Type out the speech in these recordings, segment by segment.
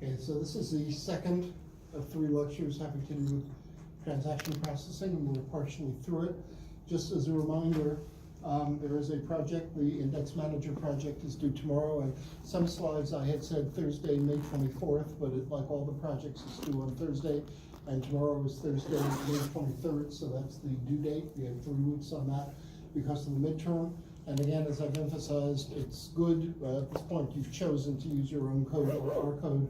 Okay, so this is the second of 3 lectures having to do with transaction processing, and we're partially through it. Just as a reminder, there is a project, the Index Manager project is due tomorrow, and some slides I had said Thursday, May 24th, but like all the projects, it's due on Thursday, and tomorrow is Thursday, May 23rd, so that's the due date. We have 3 weeks on that because of the midterm. And again, as I've emphasized, it's good, at this point, you've chosen to use your own code or our code.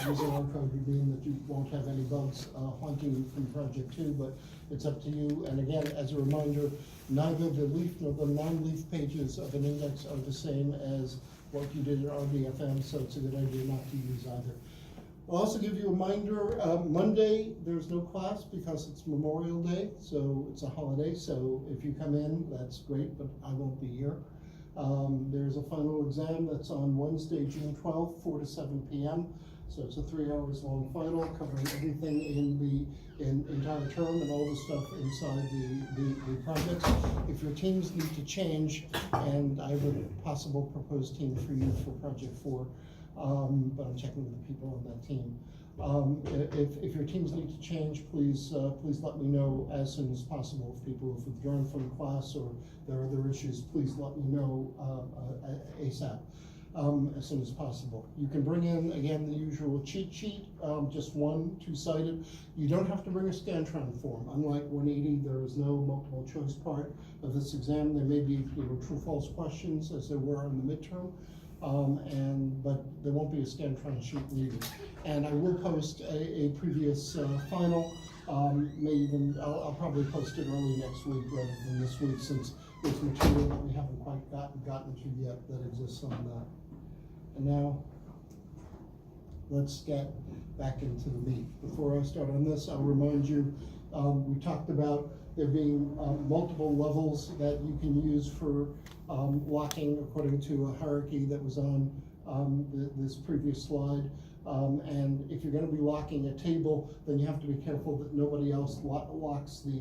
Using our code would mean that you won't have any bugs haunting you from project 2, but it's up to you. And again, as a reminder, neither the leaf nor the non-leaf pages of an index are the same as what you did in RDFM, so it's a good idea not to use either. I'll also give you a reminder, Monday, there's no class because it's Memorial Day, so it's a holiday, so if you come in, that's great, but I won't be here. There's a final exam that's on Wednesday, June 12th, 4 to 7 p.m. So it's a 3 hours long final covering everything in the entire term and all the stuff inside the projects. If your teams need to change, and I have a possible proposed team for you for project 4, but I'm checking with the people on that team. If your teams need to change, please let me know as soon as possible. If people have withdrawn from class or there are other issues, please let me know ASAP. As soon as possible. You can bring in, again, the usual cheat sheet, just one, 2-sided. You don't have to bring a Scantron form. Unlike 180, there is no multiple choice part of this exam. There may be true-false questions as there were in the midterm, but there won't be a Scantron sheet needed. And I will post a previous final. I'll probably post it early next week rather than this week, since there's material that we haven't quite gotten to yet that exists on that. And now, let's get back into the meat. Before I start on this, I'll remind you, we talked about there being multiple levels that you can use for locking according to a hierarchy that was on this previous slide. And if you're going to be locking a table, then you have to be careful that nobody else locks the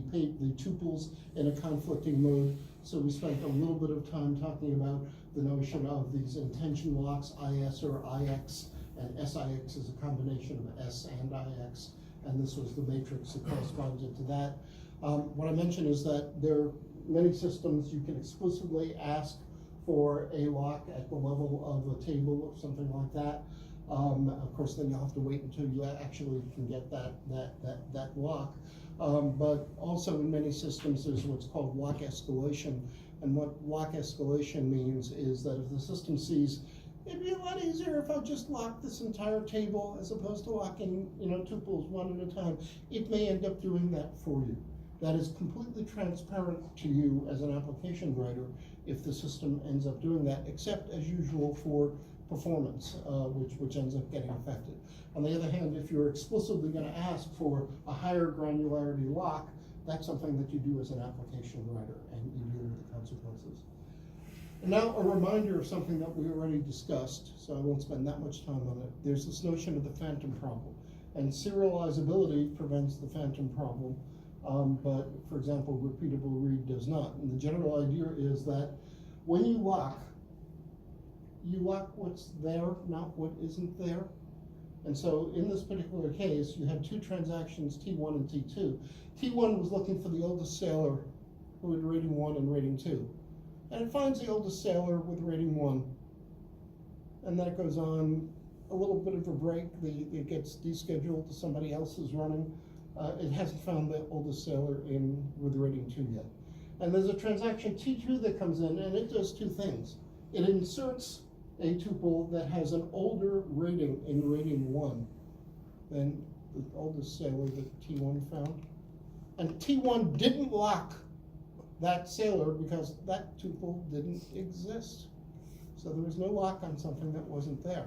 tuples in a conflicting mode. So we spent a little bit of time talking about the notion of these intention locks, IS or IX, and SIX is a combination of S and IX, and this was the matrix that corresponded to that. What I mentioned is that there are many systems you can explicitly ask for a lock at the level of a table or something like that. Of course, then you'll have to wait until you actually can get that lock. But also in many systems, there's what's called lock escalation. And what lock escalation means is that if the system sees, it'd be a lot easier if I just lock this entire table as opposed to locking, tuples one at a time, it may end up doing that for you. That is completely transparent to you as an application writer if the system ends up doing that, except as usual for performance, which ends up getting affected. On the other hand, if you're explicitly going to ask for a higher granularity lock, that's something that you do as an application writer, and you deal with the consequences. And now a reminder of something that we already discussed, so I won't spend that much time on it. There's this notion of the phantom problem, and serializability prevents the phantom problem, but for example, repeatable read does not. And the general idea is that when you lock what's there, not what isn't there. And so in this particular case, you had 2 transactions, T1 and T2. T1 was looking for the oldest sailor who had rating 1 and rating 2. And it finds the oldest sailor with rating 1. And then it goes on a little bit of a break. It gets descheduled to somebody else's running. It hasn't found the oldest sailor with rating 2 yet. And there's a transaction T2 that comes in, and it does 2 things. It inserts a tuple that has an older rating in rating 1 than the oldest sailor that T1 found. And T1 didn't lock that sailor because that tuple didn't exist. So there was no lock on something that wasn't there.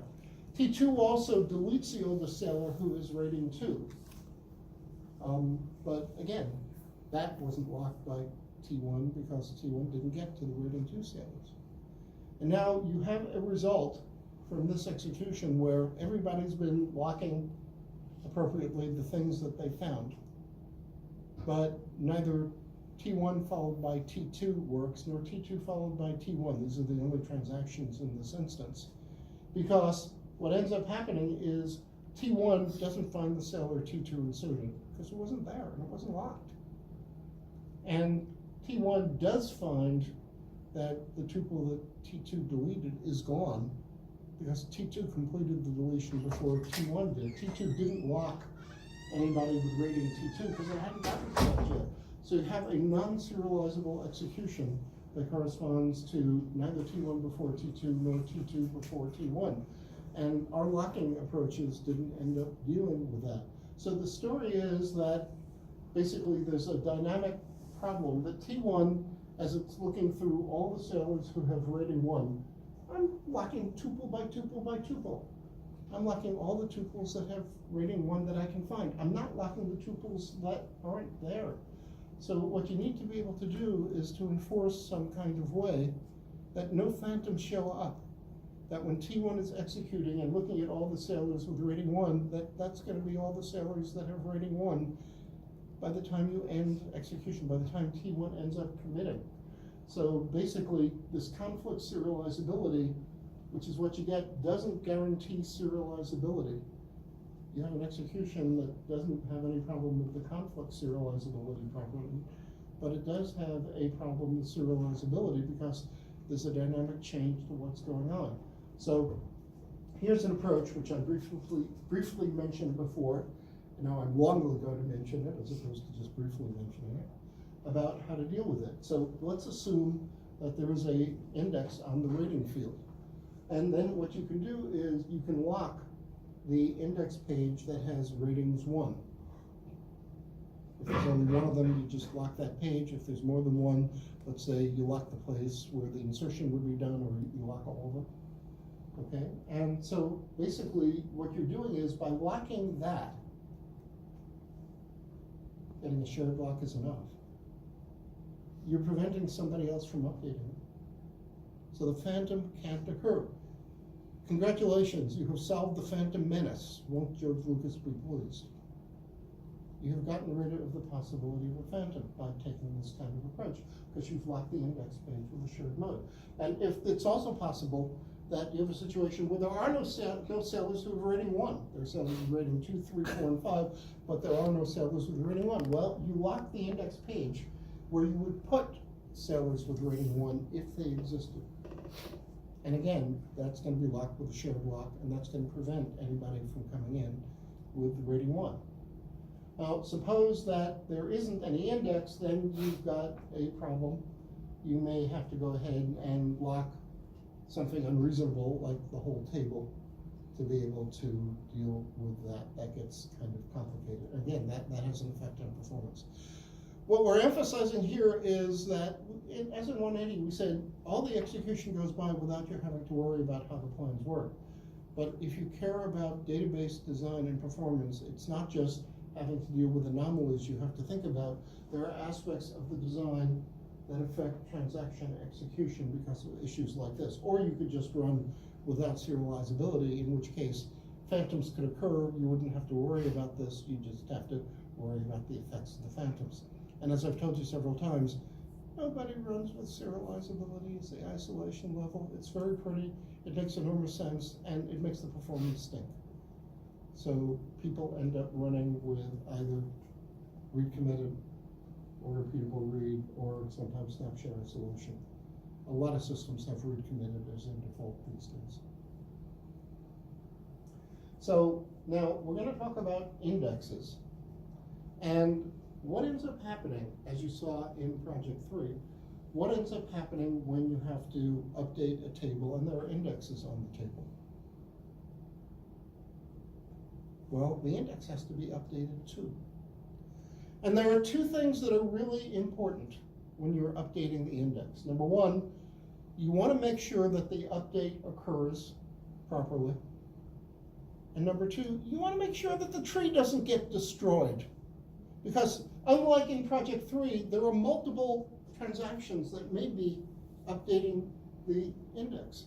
T2 also deletes the oldest sailor who is rating 2. But again, that wasn't locked by T1 because T1 didn't get to the rating 2 sailors. And now you have a result from this execution where everybody's been locking appropriately the things that they found, but neither T1 followed by T2 works, nor T2 followed by T1. These are the only transactions in this instance. Because what ends up happening is T1 doesn't find the cell where T2 inserted because it wasn't there and it wasn't locked. And T1 does find that the tuple that T2 deleted is gone because T2 completed the deletion before T1 did. T2 didn't lock anybody with rating T2 because it hadn't gotten to that yet. So you have a non-serializable execution that corresponds to neither T1 before T2 nor T2 before T1. And our locking approaches didn't end up dealing with that. So the story is that basically there's a dynamic problem that T1, as it's looking through all the sailors who have rating 1, I'm locking tuple by tuple by tuple. I'm locking all the tuples that have rating 1 that I can find. I'm not locking the tuples that aren't there. So what you need to be able to do is to enforce some kind of way that no phantoms show up. That when T1 is executing and looking at all the sailors with rating 1, that's going to be all the sailors that have rating 1 by the time you end execution, by the time T1 ends up committing. So basically, this conflict serializability, which is what you get, doesn't guarantee serializability. You have an execution that doesn't have any problem with the conflict serializability problem, but it does have a problem with serializability because there's a dynamic change to what's going on. So here's an approach which I briefly mentioned before, and now I'm longer going to mention it as opposed to just briefly mentioning it, about how to deal with it. So let's assume that there is an index on the rating field. And then what you can do is you can lock the index page that has ratings 1. If there's only one of them, you just lock that page. If there's more than one, let's say you lock the place where the insertion would be done, or you lock all of them. Okay, and so basically what you're doing is by locking that, getting a shared lock is enough. You're preventing somebody else from updating it. So the phantom can't occur. Congratulations, you have solved the phantom menace. Won't George Lucas be pleased? You have gotten rid of the possibility of a phantom by taking this kind of approach, because you've locked the index page with a shared mode. And if it's also possible that you have a situation where there are no sailors who have rating 1. There are sailors with rating 2, 3, 4, and 5, but there are no sailors with rating 1. Well, you lock the index page where you would put sailors with rating 1 if they existed. And again, that's going to be locked with a shared lock, and that's going to prevent anybody from coming in with rating 1. Now, suppose that there isn't any index, then you've got a problem. You may have to go ahead and lock something unreasonable, like the whole table, to be able to deal with that. That gets kind of complicated. Again, that has an effect on performance. What we're emphasizing here is that, as in 180, we said all the execution goes by without you having to worry about how the plans work. But if you care about database design and performance, it's not just having to deal with anomalies you have to think about. There are aspects of the design that affect transaction execution because of issues like this. Or you could just run without serializability, in which case phantoms could occur. You wouldn't have to worry about this. You just have to worry about the effects of the phantoms. And as I've told you several times, nobody runs with serializability. It's the isolation level. It's very pretty. It makes enormous sense, and it makes the performance stink. So people end up running with either read committed or repeatable read, or sometimes snapshot isolation. A lot of systems have read committed as their default these days. So now we're going to talk about indexes. And what ends up happening, as you saw in Project 3, what ends up happening when you have to update a table and there are indexes on the table? Well, the index has to be updated too. And there are two things that are really important when you're updating the index. Number one, you want to make sure that the update occurs properly. And number two, you want to make sure that the tree doesn't get destroyed. Because unlike in Project 3, there are multiple transactions that may be updating the index.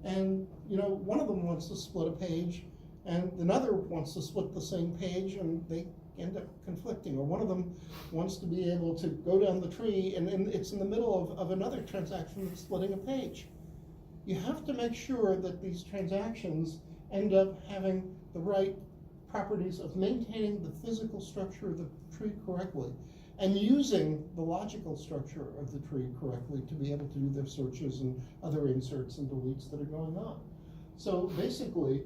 And one of them wants to split a page, and another wants to split the same page, and they end up conflicting. Or one of them wants to be able to go down the tree, and it's in the middle of another transaction that's splitting a page. You have to make sure that these transactions end up having the right properties of maintaining the physical structure of the tree correctly and using the logical structure of the tree correctly to be able to do their searches and other inserts and deletes that are going on. So basically,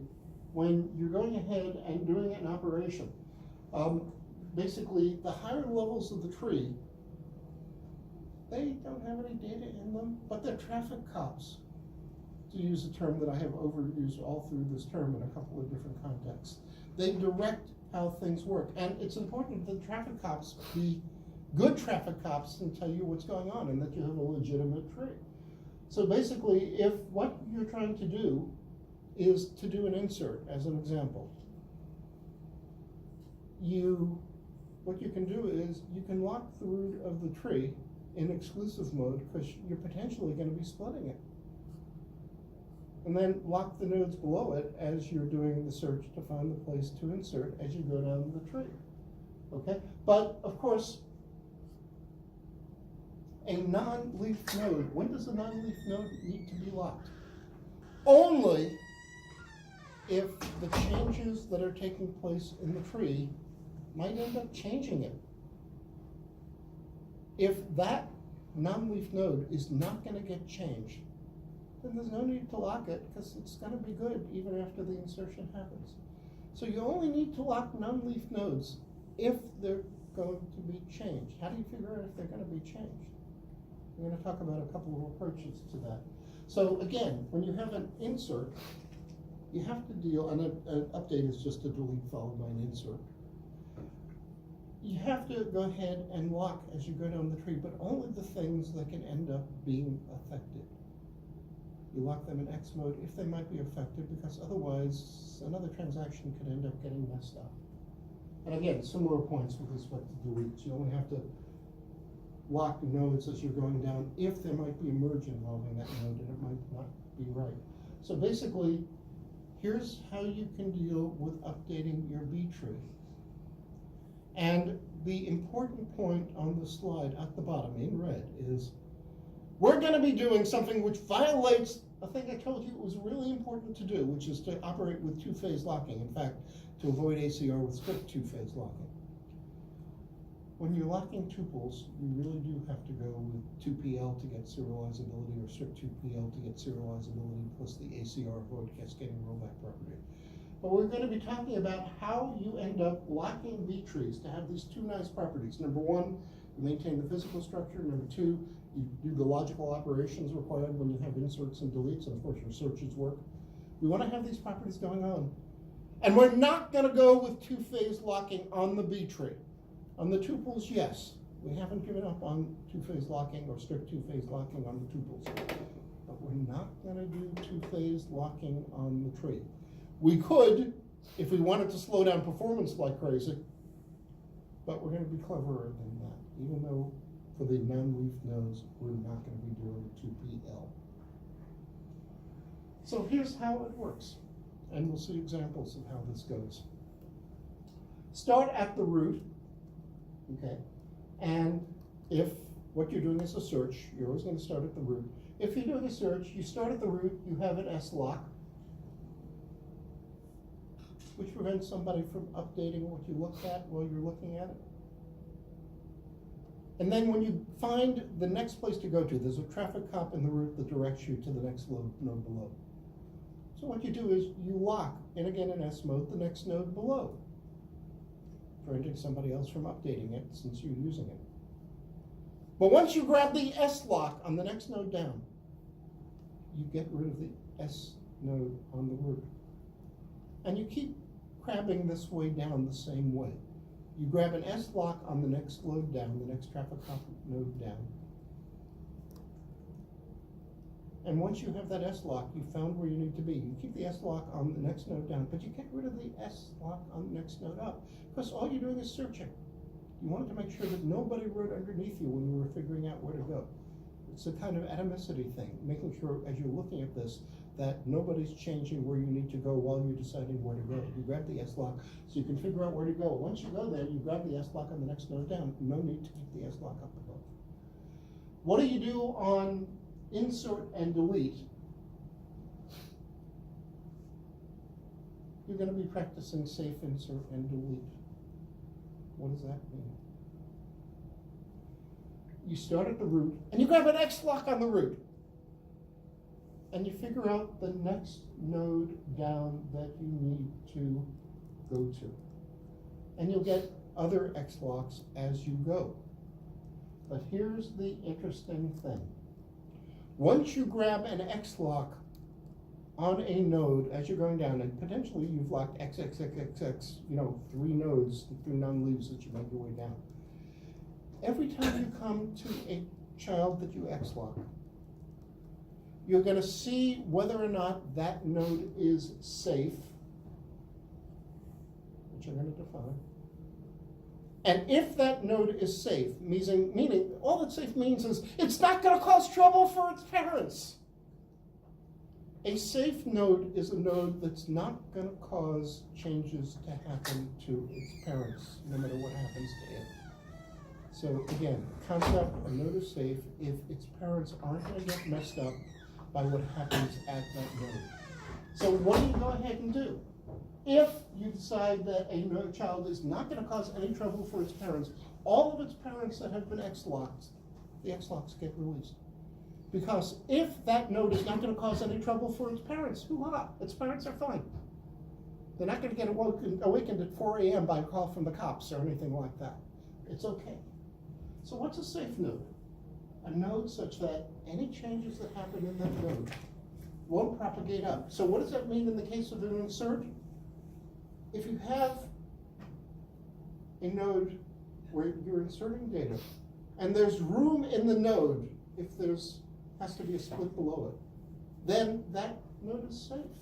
when you're going ahead and doing an operation, basically the higher levels of the tree, they don't have any data in them, but they're traffic cops, to use a term that I have overused all through this term in a couple of different contexts. They direct how things work, and it's important that traffic cops be good traffic cops and tell you what's going on and that you have a legitimate tree. So basically, if what you're trying to do is to do an insert, as an example, what you can do is you can lock the root of the tree in exclusive mode because you're potentially going to be splitting it. And then lock the nodes below it as you're doing the search to find the place to insert as you go down the tree. Okay? But of course, a non-leaf node, when does a non-leaf node need to be locked? Only if the changes that are taking place in the tree might end up changing it. If that non-leaf node is not going to get changed, then there's no need to lock it because it's going to be good even after the insertion happens. So you only need to lock non-leaf nodes if they're going to be changed. How do you figure out if they're going to be changed? We're going to talk about a couple of approaches to that. So again, when you have an insert, you have to deal, and an update is just a delete followed by an insert. You have to go ahead and lock as you go down the tree, but only the things that can end up being affected. You lock them in X mode if they might be affected, because otherwise another transaction could end up getting messed up. And again, similar points with respect to deletes. You only have to lock nodes as you're going down if there might be a merge involving that node and it might not be right. So basically, here's how you can deal with updating your B tree. And the important point on the slide at the bottom in red is we're going to be doing something which violates a thing I told you it was really important to do, which is to operate with two-phase locking. In fact, to avoid ACR with strict two-phase locking. When you're locking tuples, you really do have to go with 2PL to get serializability or strict 2PL to get serializability plus the ACR avoid cascading rollback property. But we're going to be talking about how you end up locking B trees to have these two nice properties. Number one, you maintain the physical structure. Number two, you do the logical operations required when you have inserts and deletes, and of course your searches work. We want to have these properties going on. And we're not going to go with two-phase locking on the B tree. On the tuples, yes. We haven't given up on two-phase locking or strict two-phase locking on the tuples. But we're not going to do two-phase locking on the tree. We could, if we wanted to slow down performance like crazy, but we're going to be cleverer than that, even though for the non-leaf nodes, we're not going to be doing 2PL. So here's how it works, and we'll see examples of how this goes. Start at the root, okay? And if what you're doing is a search, you're always going to start at the root. If you're doing a search, you start at the root, you have an S-lock, which prevents somebody from updating what you looked at while you're looking at it. And then when you find the next place to go to, there's a traffic cop in the route that directs you to the next node below. So what you do is you lock, and again in S mode, the next node below, preventing somebody else from updating it since you're using it. But once you grab the S lock on the next node down, you get rid of the S node on the root. And you keep crabbing this way down the same way. You grab an S lock on the next load down, the next traffic cop node down. And once you have that S lock, you found where you need to be. You keep the S lock on the next node down, but you get rid of the S lock on the next node up, because all you're doing is searching. You wanted to make sure that nobody wrote underneath you when you were figuring out where to go. It's a kind of atomicity thing, making sure as you're looking at this that nobody's changing where you need to go while you're deciding where to go. You grab the S lock so you can figure out where to go. Once you go there, you grab the S lock on the next node down. No need to keep the S lock up above. What do you do on insert and delete? you're gonna be practicing safe insert and delete. What does that mean? You start at the root, and you grab an X lock on the root, and you figure out the next node down that you need to go to. And you'll get other X locks as you go. But here's the interesting thing. Once you grab an X lock on a node as you're going down, and potentially you've locked X, 3 nodes, 3 non-leaves that you make your way down. Every time you come to a child that you X lock, you're gonna see whether or not that node is safe, which you're gonna define. And if that node is safe, meaning all that safe means is it's not gonna cause trouble for its parents. A safe node is a node that's not gonna cause changes to happen to its parents, no matter what happens to it. So again, concept, a node is safe if its parents aren't gonna get messed up by what happens at that node. So what do you go ahead and do? If you decide that a child is not gonna cause any trouble for its parents, all of its parents that have been X-locked, the X-locks get released. Because if that node is not gonna cause any trouble for its parents, hoo-ha, its parents are fine. They're not gonna get awakened at 4 a.m. by a call from the cops or anything like that. It's okay. So what's a safe node? A node such that any changes that happen in that node won't propagate up. So what does that mean in the case of an insert? If you have a node where you're inserting data, and there's room in the node, if there's has to be a split below it, then that node is safe.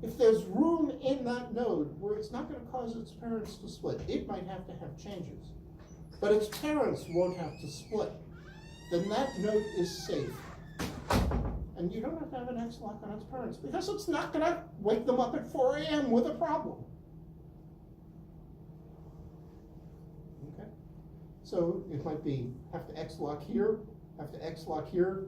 If there's room in that node where it's not going to cause its parents to split, it might have to have changes, but its parents won't have to split, then that node is safe. And you don't have to have an X lock on its parents because it's not going to wake them up at 4 a.m. with a problem. Okay? So it might be have to X lock here, have to X lock here,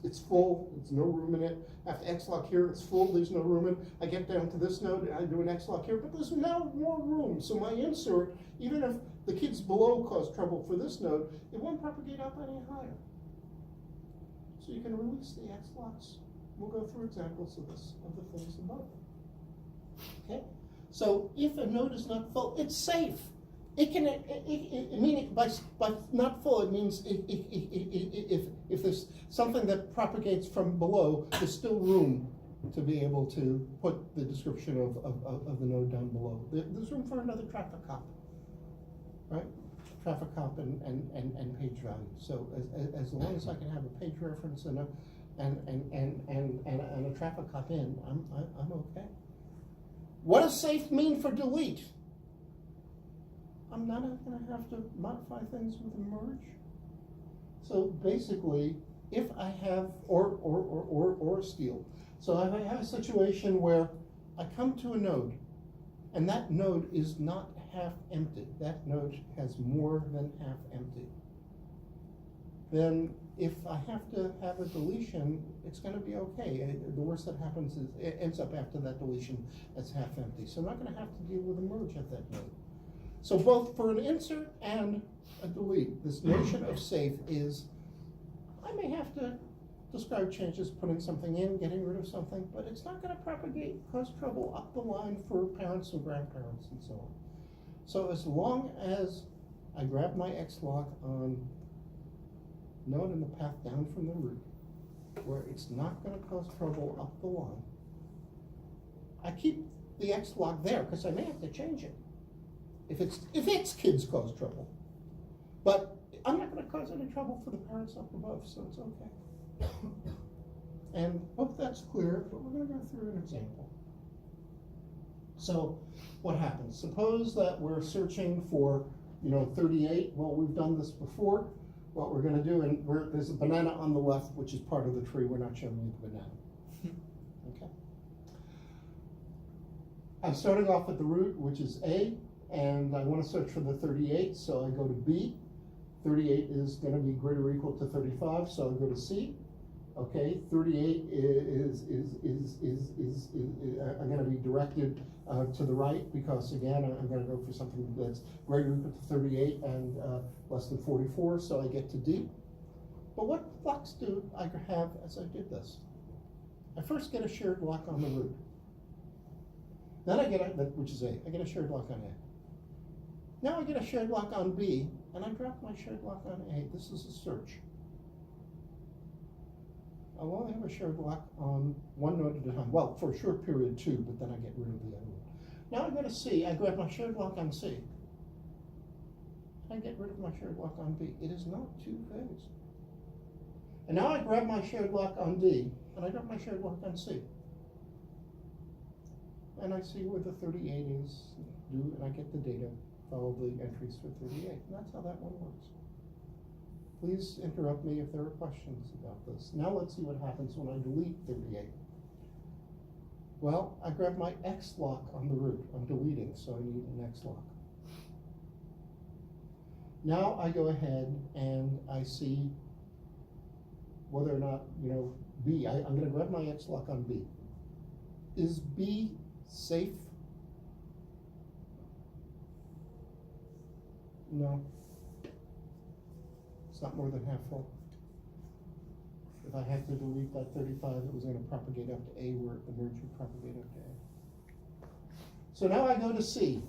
it's full, there's no room in it. Have to X lock here, it's full, there's no room in it. I get down to this node, I do an X lock here, but there's no more room. So my insert, even if the kids below cause trouble for this node, it won't propagate up any higher. So you can release the X locks. We'll go through examples of this, of the things above. Okay? So if a node is not full, it's safe. It can, meaning by not full, it means if there's something that propagates from below, there's still room to be able to put the description of the node down below. There's room for another traffic cop, right? Traffic cop and page value. So as long as I can have a page reference and a traffic cop in, I'm okay. What does safe mean for delete? I'm not going to have to modify things with a merge. So basically, if I have or steal. So if I have a situation where I come to a node, and that node is not half empty. That node has more than half empty. Then if I have to have a deletion, it's going to be okay. The worst that happens is it ends up after that deletion that's half empty. So I'm not going to have to deal with a merge at that node. So both for an insert and a delete, this notion of safe is, I may have to describe changes, putting something in, getting rid of something, but it's not going to propagate, cause trouble up the line for parents and grandparents and so on. So as long as I grab my X lock on node in the path down from the root, where it's not going to cause trouble up the line, I keep the X lock there because I may have to change it if its kids cause trouble. But I'm not going to cause any trouble for the parents up above, so it's okay. And hope that's clear, but we're going to go through an example. So what happens? Suppose that we're searching for 38. Well, we've done this before. What we're going to do, and there's a banana on the left, which is part of the tree. We're not showing you the banana. Okay. I'm starting off at the root, which is A, and I want to search for the 38, so I go to B. 38 is going to be greater or equal to 35, so I go to C. Okay, 38 I'm gonna be directed to the right, because again, I'm gonna go for something that's greater than 38 and less than 44, so I get to D. But what blocks do I have as I did this? I first get a shared block on the root. Then I get which is A, I get a shared block on A. Now I get a shared block on B, and I drop my shared block on A. This is a search. I'll only have a shared block on one node at a time. Well, for a short period too, but then I get rid of the other one. Now I go to C, I grab my shared block on C. I get rid of my shared block on B. It is not two things. And now I grab my shared block on D, and I drop my shared block on C. And I see where the 38 is due, and I get the data, follow the entries for 38. And that's how that one works. Please interrupt me if there are questions about this. Now let's see what happens when I delete 38. Well, I grab my X lock on the root. I'm deleting, so I need an X lock. Now I go ahead and I see whether or not, B. I'm going to grab my X lock on B. Is B safe? No. It's not more than half full. If I had to delete that 35, it was going to propagate up to A, where the merge would propagate up to A. So now I go to C.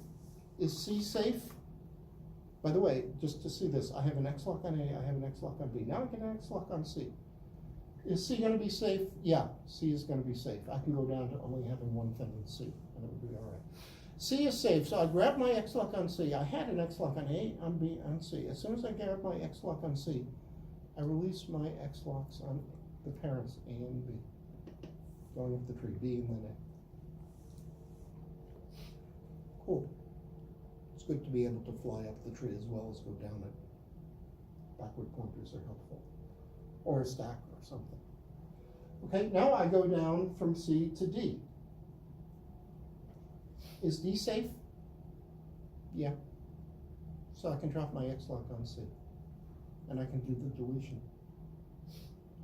Is C safe? By the way, just to see this, I have an X lock on A, I have an X lock on B. Now I get an X lock on C. Is C going to be safe? Yeah, C is going to be safe. I can go down to only having one thing in C, and it would be all right. C is safe, so I grab my X lock on C. I had an X lock on A, on B, on C. As soon as I grab my X lock on C, I release my X locks on the parents A and B, going up the tree, B and then A. Cool. It's good to be able to fly up the tree as well as go down it. Backward pointers are helpful, or a stack or something. Okay, now I go down from C to D. Is D safe? Yeah. So I can drop my X lock on C, and I can do the deletion.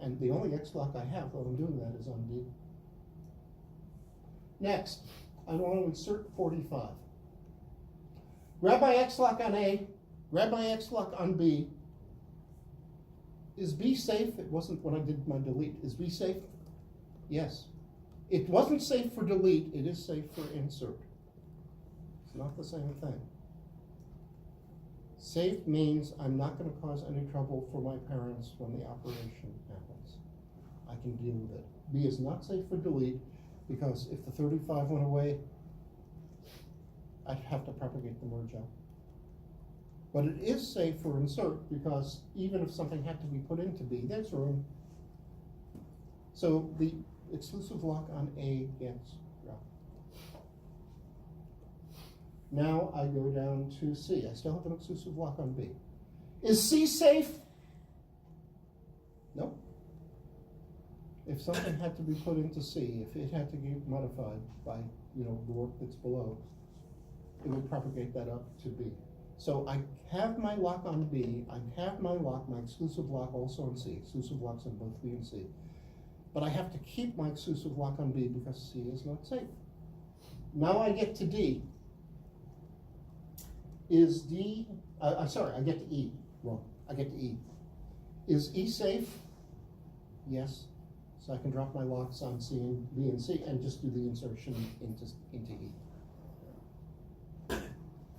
And the only X lock I have while I'm doing that is on D. Next, I want to insert 45. Grab my X lock on A, grab my X lock on B. Is B safe? It wasn't when I did my delete. Is B safe? Yes. It wasn't safe for delete, it is safe for insert. It's not the same thing. Safe means I'm not going to cause any trouble for my parents when the operation happens. I can deal with it. B is not safe for delete, because if the 35 went away, I'd have to propagate the merge out. But it is safe for insert, because even if something had to be put into B, there's room. So the exclusive lock on A gets dropped. Now I go down to C. I still have an exclusive lock on B. Is C safe? No. If something had to be put into C, if it had to get modified by the work that's below, it would propagate that up to B. So I have my lock on B, I have my exclusive lock also on C, exclusive locks on both B and C. But I have to keep my exclusive lock on B because C is not safe. Now I get to D. Is D, sorry, I get to E, wrong, I get to E. Is E safe? Yes. So I can drop my locks on C and B and C and just do the insertion into E.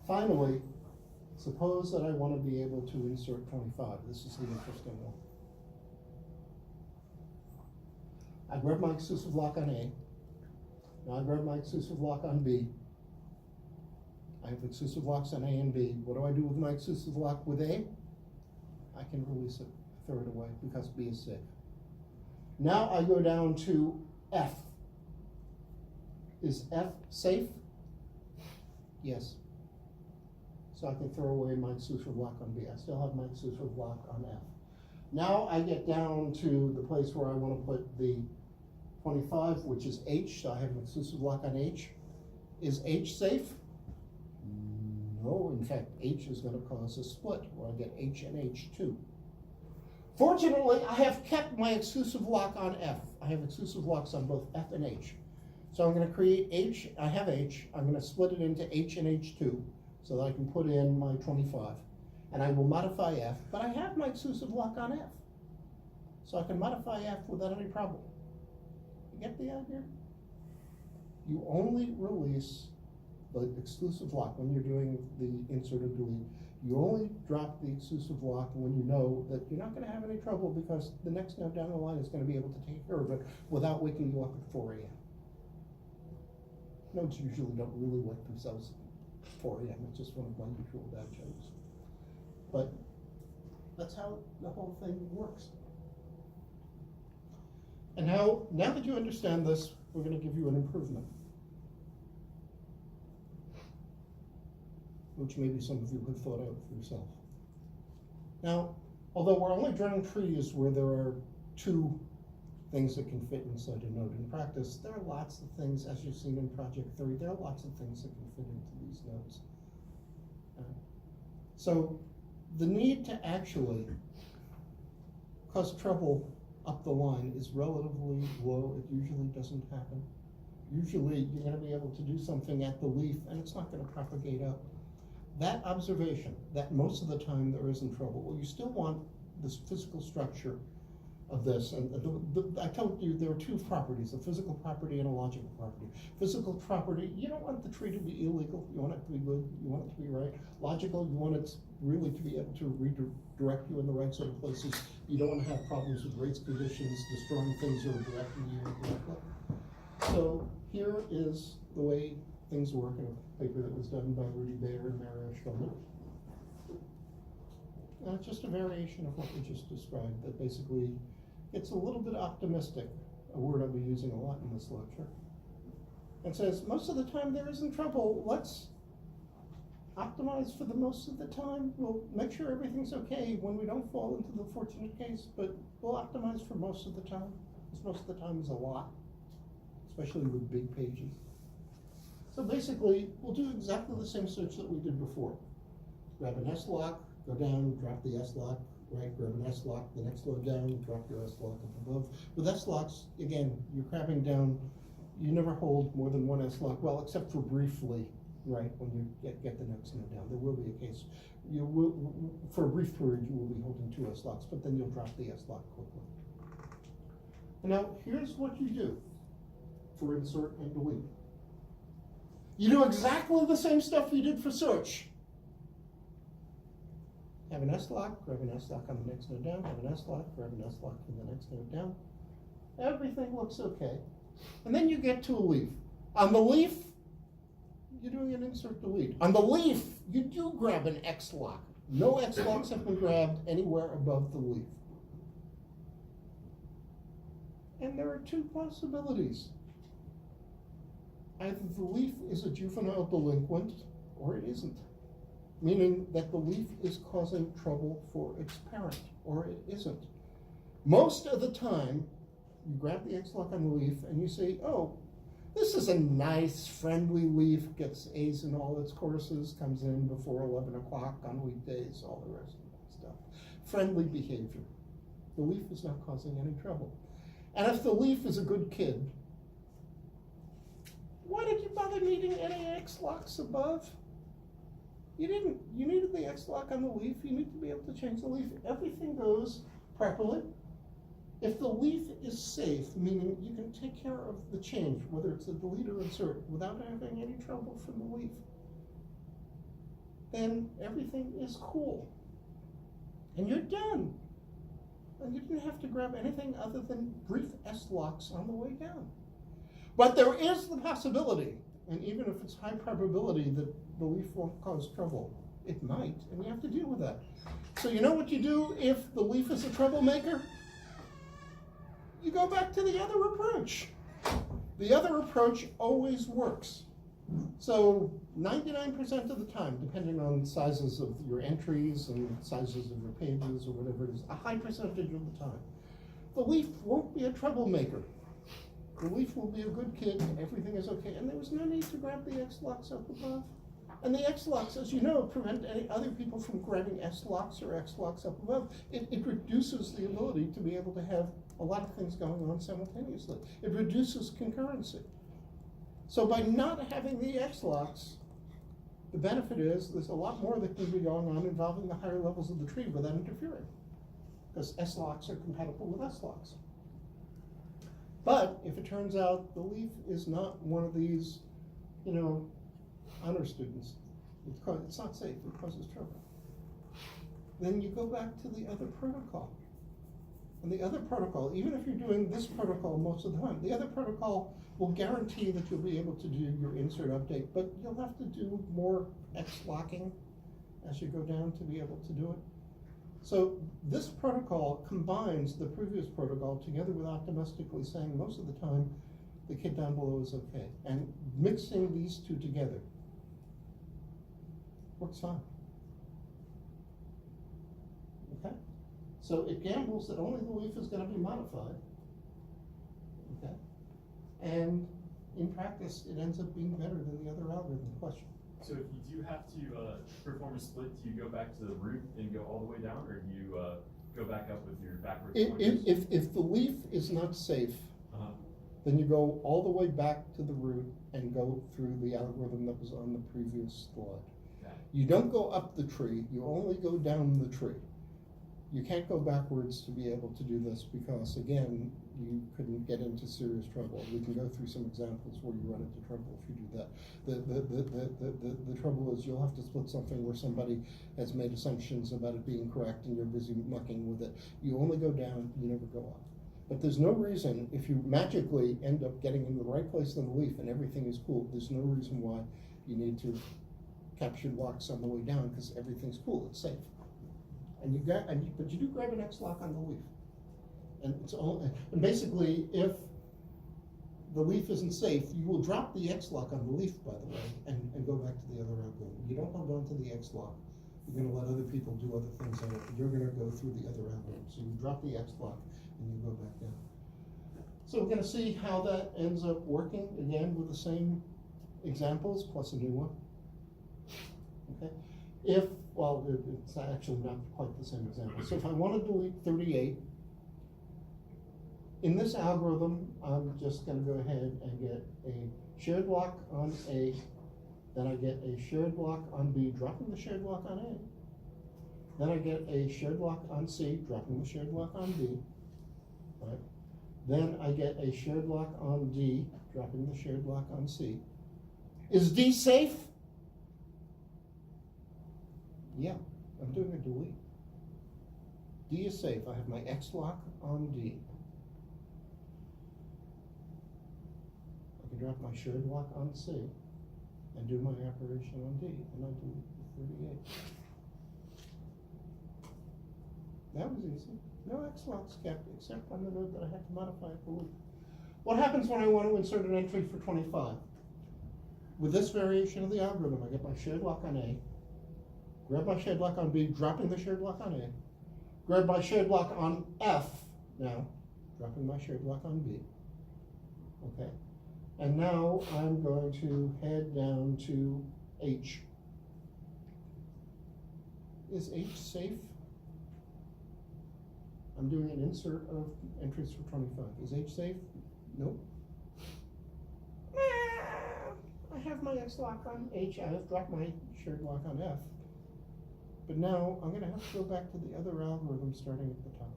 Finally, suppose that I want to be able to insert 25. This is the interesting one. I grab my exclusive lock on A. Now I grab my exclusive lock on B. I have exclusive locks on A and B. What do I do with my exclusive lock with A? I can release it, throw it away, because B is safe. Now I go down to F. Is F safe? Yes. So I can throw away my exclusive lock on B. I still have my exclusive lock on F. Now I get down to the place where I want to put the 25, which is H, so I have an exclusive lock on H. Is H safe? No, in fact, H is going to cause a split, where I get H and H2. Fortunately, I have kept my exclusive lock on F. I have exclusive locks on both F and H. So I'm going to create H, I have H, I'm going to split it into H and H2 so that I can put in my 25. And I will modify F, but I have my exclusive lock on F. So I can modify F without any problem. You get the idea? You only release the exclusive lock when you're doing the insert or delete. You only drop the exclusive lock when you know that you're not going to have any trouble because the next node down the line is going to be able to take care of it without waking you up at 4 a.m. Nodes usually don't really wake themselves at 4 a.m. It's just one of my usual bad jokes. But that's how the whole thing works. And now that you understand this, we're going to give you an improvement, which maybe some of you have thought out for yourself. Now, although we're only drawing trees where there are 2 things that can fit inside a node in practice, there are lots of things, as you've seen in Project 3, there are lots of things that can fit into these nodes. So the need to actually cause trouble up the line is relatively low. It usually doesn't happen. Usually you're going to be able to do something at the leaf and it's not going to propagate up. That observation, that most of the time there isn't trouble, well, you still want this physical structure of this, and I told you there are 2 properties, a physical property and a logical property. Physical property, you don't want the tree to be illegal, you want it to be good, you want it to be right. Logical, you want it really to be able to redirect you in the right sort of places. You don't want to have problems with rates conditions, destroying things or directing you incorrectly. So here is the way things work in a paper that was done by Rudy Bayer and Mario Schulman. And it's just a variation of what we just described that basically gets a little bit optimistic, a word I'll be using a lot in this lecture, and says most of the time there isn't trouble. Let's optimize for the most of the time. We'll make sure everything's okay when we don't fall into the fortunate case, but we'll optimize for most of the time, because most of the time is a lot, especially with big pages. So basically, we'll do exactly the same search that we did before. Grab an S lock, go down, drop the S lock, right, grab an S lock, the next load down, drop your S lock up above. With S locks, again, you're crabbing down, you never hold more than 1 S lock, well, except for briefly, right, when you get the next node down. There will be a case, you will, for a brief period, you will be holding 2 S locks, but then you'll drop the S lock quickly. And now, here's what you do for insert and delete. You do exactly the same stuff you did for search. Have an S lock, grab an S lock on the next node down, have an S lock, grab an S lock on the next node down. Everything looks okay. And then you get to a leaf. On the leaf, you're doing an insert delete. On the leaf, you do grab an X lock. No X locks have been grabbed anywhere above the leaf. And there are 2 possibilities. Either the leaf is a juvenile delinquent or it isn't, meaning that the leaf is causing trouble for its parent or it isn't. Most of the time, you grab the X lock on the leaf and you say, oh, this is a nice, friendly leaf, gets A's in all its courses, comes in before 11 o'clock on weekdays, all the rest of that stuff. Friendly behavior. The leaf is not causing any trouble. And if the leaf is a good kid, why did you bother needing any X locks above? You didn't. You needed the X lock on the leaf. You need to be able to change the leaf. Everything goes properly. If the leaf is safe, meaning you can take care of the change, whether it's a delete or insert, without having any trouble from the leaf, then everything is cool. And you're done. And you didn't have to grab anything other than brief S locks on the way down. But there is the possibility, and even if it's high probability that the leaf won't cause trouble, it might, and you have to deal with that. So you know what you do if the leaf is a troublemaker? You go back to the other approach. The other approach always works. So 99% of the time, depending on sizes of your entries and sizes of your pages or whatever it is, a high percentage of the time, the leaf won't be a troublemaker. The leaf will be a good kid and everything is okay. And there was no need to grab the X locks up above. And the X locks, as you know, prevent any other people from grabbing S locks or X locks up above. It reduces the ability to be able to have a lot of things going on simultaneously. It reduces concurrency. So by not having the X locks, the benefit is there's a lot more that can be going on involving the higher levels of the tree without interfering, because S locks are compatible with S locks. But if it turns out the leaf is not one of these, you know, honor students, it's not safe, it causes trouble, then you go back to the other protocol. And the other protocol, even if you're doing this protocol most of the time, the other protocol will guarantee that you'll be able to do your insert update, but you'll have to do more X locking as you go down to be able to do it. So this protocol combines the previous protocol together with optimistically saying most of the time the kid down below is okay. And mixing these two together works fine. Okay? So it gambles that only the leaf is going to be modified. Okay? And in practice, it ends up being better than the other algorithm question. So if you do have to perform a split, do you go back to the root and go all the way down, or do you go back up with your backwards pointers? If the leaf is not safe, then you go all the way back to the root and go through the algorithm that was on the previous slide. Okay. You don't go up the tree, you only go down the tree. You can't go backwards to be able to do this because, again, you couldn't get into serious trouble. We can go through some examples where you run into trouble if you do that. The trouble is you'll have to split something where somebody has made assumptions about it being correct and you're busy mucking with it. You only go down, you never go up. But there's no reason, if you magically end up getting in the right place on the leaf and everything is cool, there's no reason why you need to capture locks on the way down because everything's cool, it's safe. But you do grab an X lock on the leaf. And basically, if the leaf isn't safe, you will drop the X lock on the leaf, by the way, and go back to the other algorithm. You don't hold on to the X lock. You're going to let other people do other things on it. You're going to go through the other algorithm. So you drop the X lock and you go back down. So we're going to see how that ends up working, again, with the same examples plus a new one. Okay. Well, it's actually not quite the same example. So if I want to delete 38, in this algorithm, I'm just going to go ahead and get a shared lock on A, then I get a shared lock on B, dropping the shared lock on A. Then I get a shared lock on C, dropping the shared lock on B. Right? Then I get a shared lock on D, dropping the shared lock on C. Is D safe? Yeah, I'm doing a delete. D is safe. I have my X lock on D. I can drop my shared lock on C and do my operation on D, and I delete the 38. That was easy. No X locks kept, except on the node that I had to modify it for loop. What happens when I want to insert an entry for 25? With this variation of the algorithm, I get my shared lock on A, grab my shared lock on B, dropping the shared lock on A, grab my shared lock on F now, dropping my shared lock on B. Okay. And now I'm going to head down to H. Is H safe? I'm doing an insert of entries for 25. Is H safe? Nope. I have my X lock on H. I have dropped my shared lock on F. But now I'm going to have to go back to the other algorithm starting at the top.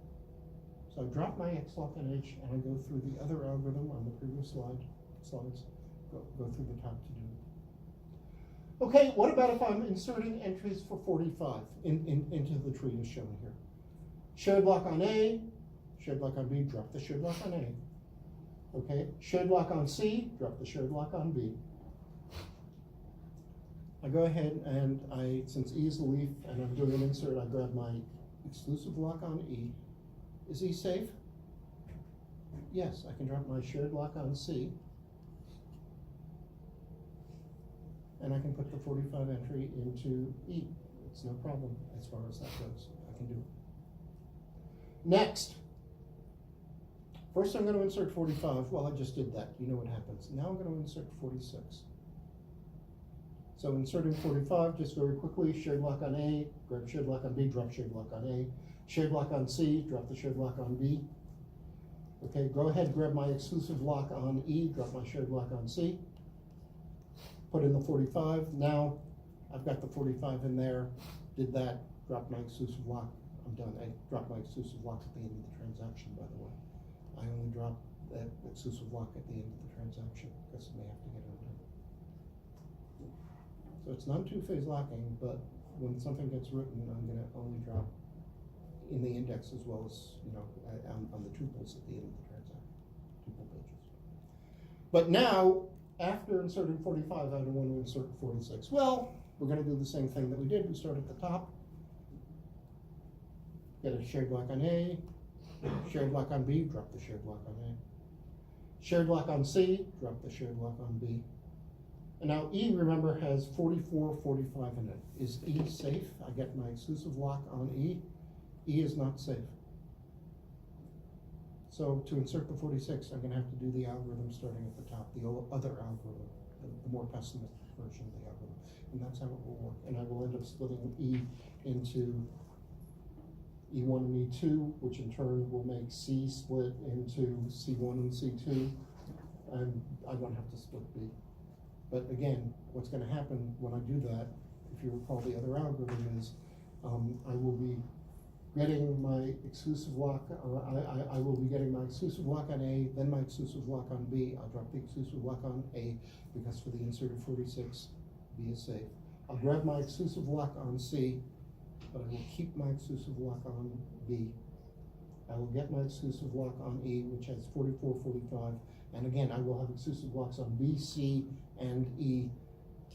So I drop my X lock on H and I go through the other algorithm on the previous slides, go through the top to do it. Okay, what about if I'm inserting entries for 45 into the tree as shown here? Shared lock on A, shared lock on B, drop the shared lock on A. Okay, shared lock on C, drop the shared lock on B. I go ahead and since E is a leaf and I'm doing an insert, I grab my exclusive lock on E. Is E safe? Yes, I can drop my shared lock on C. And I can put the 45 entry into E. It's no problem as far as that goes. I can do it. Next. First I'm going to insert 45. Well, I just did that. You know what happens. Now I'm going to insert 46. So inserting 45, just very quickly, shared lock on A, grab shared lock on B, drop shared lock on A. Shared lock on C, drop the shared lock on B. Okay, go ahead, grab my exclusive lock on E, drop my shared lock on C. Put in the 45, now I've got the 45 in there, did that, drop my exclusive lock, I'm done. I dropped my exclusive lock at the end of the transaction, by the way. I only drop that exclusive lock at the end of the transaction, because it may have to get undone. So it's non two-phase locking, but when something gets written, I'm gonna only drop in the index as well as, on the tuples at the end of the transaction, tuple pages. But now, after inserting 45, I don't want to insert 46. Well, we're gonna do the same thing that we did. We start at the top, get a shared lock on A, shared lock on B, drop the shared lock on A. Shared lock on C, drop the shared lock on B. And now E, remember, has 44, 45 in it. Is E safe? I get my exclusive lock on E. E is not safe. So to insert the 46, I'm gonna have to do the algorithm starting at the top, the other algorithm, the more pessimistic version of the algorithm. And that's how it will work. And I will end up splitting E into E1 and E2, which in turn will make C split into C1 and C2. And I won't have to split B. But again, what's gonna happen when I do that, if you recall the other algorithm is, I will be getting my exclusive lock, I will be getting my exclusive lock on A, then my exclusive lock on B. I'll drop the exclusive lock on A, because for the inserted 46, B is safe. I'll grab my exclusive lock on C, but I will keep my exclusive lock on B. I will get my exclusive lock on E, which has 44, 45, and again, I will have exclusive locks on B, C, and E,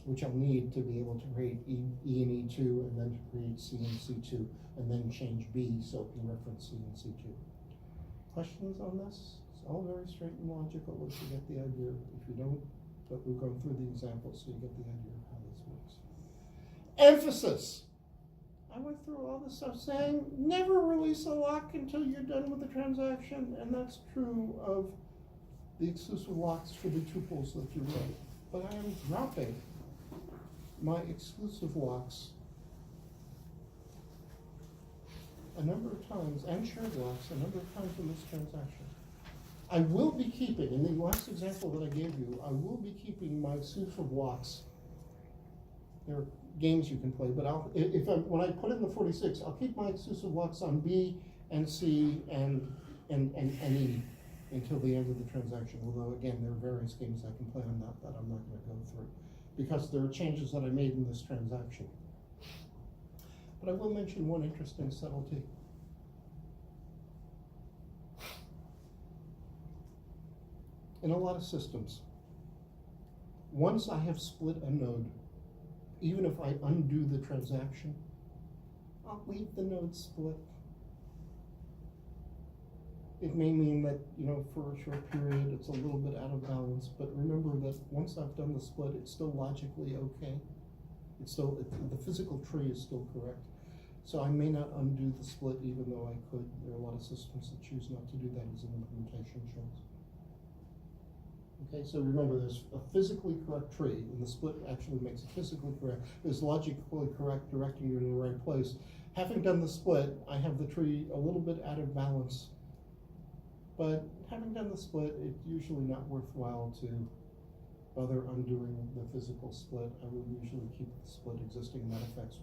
which I'll need to be able to create E and E2, and then to create C and C2, and then change B so it can reference C and C2. Questions on this? It's all very straight and logical if you get the idea. If you don't, but we've gone through the examples so you get the idea of how this works. Emphasis. I went through all this stuff saying never release a lock until you're done with the transaction, and that's true of the exclusive locks for the tuples that you write. But I am dropping my exclusive locks a number of times, and shared locks a number of times in this transaction. I will be keeping, in the last example that I gave you, I will be keeping my exclusive locks. There are games you can play, but when I put in the 46, I'll keep my exclusive locks on B and C and E until the end of the transaction. Although again, there are various games I can play on that I'm not going to go through, because there are changes that I made in this transaction. But I will mention one interesting subtlety. In a lot of systems, once I have split a node, even if I undo the transaction, I'll leave the node split. It may mean that, for a short period, it's a little bit out of balance, but remember that once I've done the split, it's still logically okay. The physical tree is still correct. So I may not undo the split even though I could. There are a lot of systems that choose not to do that, as an implementation shows. Okay, so remember, there's a physically correct tree, and the split actually makes it physically correct. It's logically correct, directing you in the right place. Having done the split, I have the tree a little bit out of balance. But having done the split, it's usually not worthwhile to bother undoing the physical split. I will usually keep the split existing, and that affects